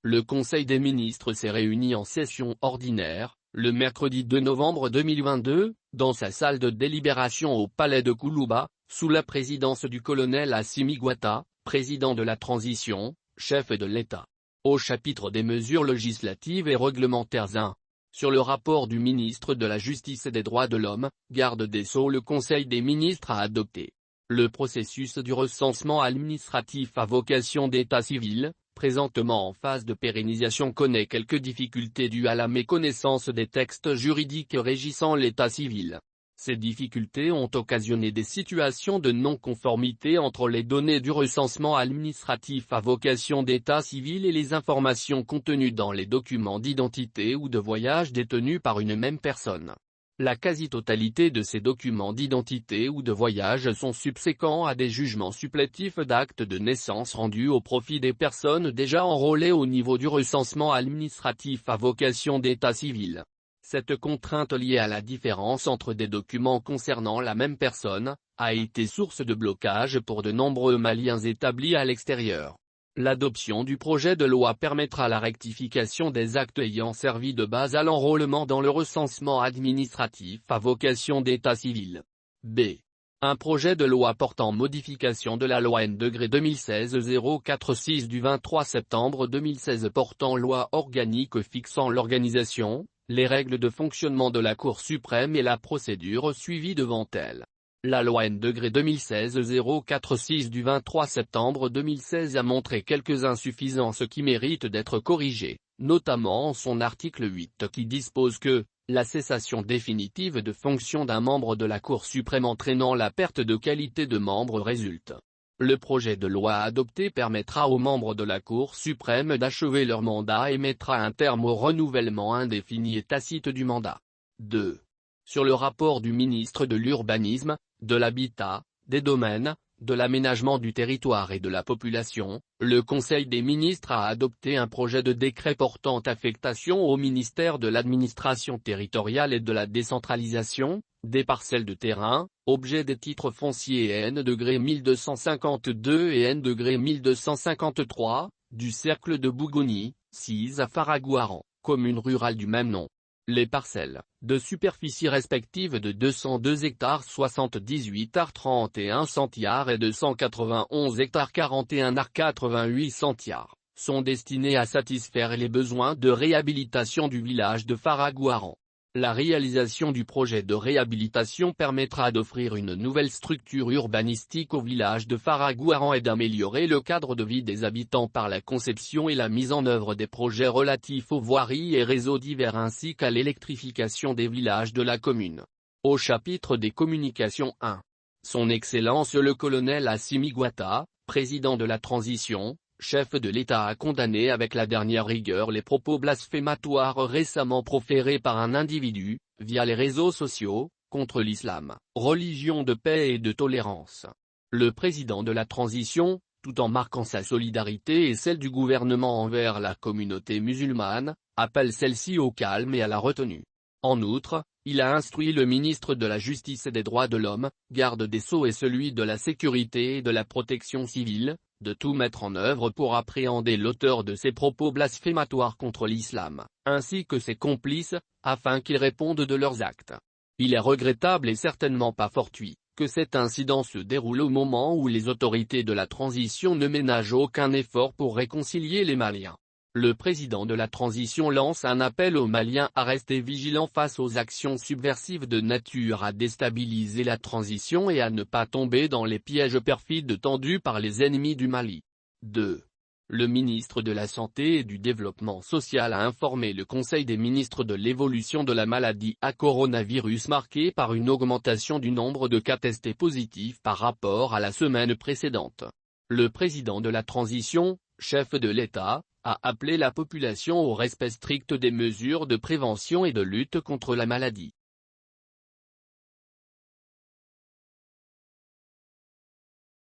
Le Conseil des ministres s'est réuni en session ordinaire, le mercredi 2 novembre 2022, dans sa salle de délibération au palais de Koulouba, sous la présidence du colonel Assimi Goïta, président de la transition, chef de l'État. Au chapitre des mesures législatives et réglementaires 1. Sur le rapport du ministre de la Justice et des Droits de l'Homme, garde des Sceaux, le Conseil des ministres a adopté le processus du recensement administratif à vocation d'état civil, présentement en phase de pérennisation, connaît quelques difficultés dues à la méconnaissance des textes juridiques régissant l'état civil. Ces difficultés ont occasionné des situations de non-conformité entre les données du recensement administratif à vocation d'état civil et les informations contenues dans les documents d'identité ou de voyage détenus par une même personne. La quasi-totalité de ces documents d'identité ou de voyage sont subséquents à des jugements supplétifs d'actes de naissance rendus au profit des personnes déjà enrôlées au niveau du recensement administratif à vocation d'état civil. Cette contrainte liée à la différence entre des documents concernant la même personne, a été source de blocage pour de nombreux Maliens établis à l'extérieur. L'adoption du projet de loi permettra la rectification des actes ayant servi de base à l'enrôlement dans le recensement administratif à vocation d'état civil. B. Un projet de loi portant modification de la loi N-2016-046 du 23 septembre 2016 portant loi organique fixant l'organisation, les règles de fonctionnement de la Cour suprême et la procédure suivie devant elle. La loi N-2016-046 du 23 septembre 2016 a montré quelques insuffisances qui méritent d'être corrigées, notamment en son article 8 qui dispose que la cessation définitive de fonction d'un membre de la Cour suprême entraînant la perte de qualité de membre résulte. Le projet de loi adopté permettra aux membres de la Cour suprême d'achever leur mandat et mettra un terme au renouvellement indéfini et tacite du mandat. 2. Sur le rapport du ministre de l'Urbanisme, de l'Habitat, des Domaines, de l'Aménagement du Territoire et de la Population, le Conseil des ministres a adopté un projet de décret portant affectation au ministère de l'Administration territoriale et de la décentralisation, des parcelles de terrain, objet des titres fonciers N-1252 et N-1253, du cercle de Bougoni, sise à Faragouaran, commune rurale du même nom. Les parcelles, de superficie respective de 202 hectares 78 ar 31 centiares et 291 hectares 41 ar 88 centiares, sont destinées à satisfaire les besoins de réhabilitation du village de Faragouaran. La réalisation du projet de réhabilitation permettra d'offrir une nouvelle structure urbanistique au village de Faragouaran et d'améliorer le cadre de vie des habitants par la conception et la mise en œuvre des projets relatifs aux voiries et réseaux divers ainsi qu'à l'électrification des villages de la commune. Au chapitre des communications 1. Son Excellence le colonel Assimi Goïta, président de la transition, chef de l'État, a condamné avec la dernière rigueur les propos blasphématoires récemment proférés par un individu, via les réseaux sociaux, contre l'islam, religion de paix et de tolérance. Le président de la transition, tout en marquant sa solidarité et celle du gouvernement envers la communauté musulmane, appelle celle-ci au calme et à la retenue. En outre, il a instruit le ministre de la Justice et des Droits de l'Homme, garde des Sceaux et celui de la Sécurité et de la Protection civile, de tout mettre en œuvre pour appréhender l'auteur de ces propos blasphématoires contre l'islam, ainsi que ses complices, afin qu'ils répondent de leurs actes. Il est regrettable et certainement pas fortuit, que cet incident se déroule au moment où les autorités de la transition ne ménagent aucun effort pour réconcilier les Maliens. Le président de la transition lance un appel aux Maliens à rester vigilants face aux actions subversives de nature à déstabiliser la transition et à ne pas tomber dans les pièges perfides tendus par les ennemis du Mali. 2. Le ministre de la Santé et du Développement social a informé le Conseil des ministres de l'évolution de la maladie à coronavirus marquée par une augmentation du nombre de cas testés positifs par rapport à la semaine précédente. Le président de la transition, chef de l'État, a appelé la population au respect strict des mesures de prévention et de lutte contre la maladie.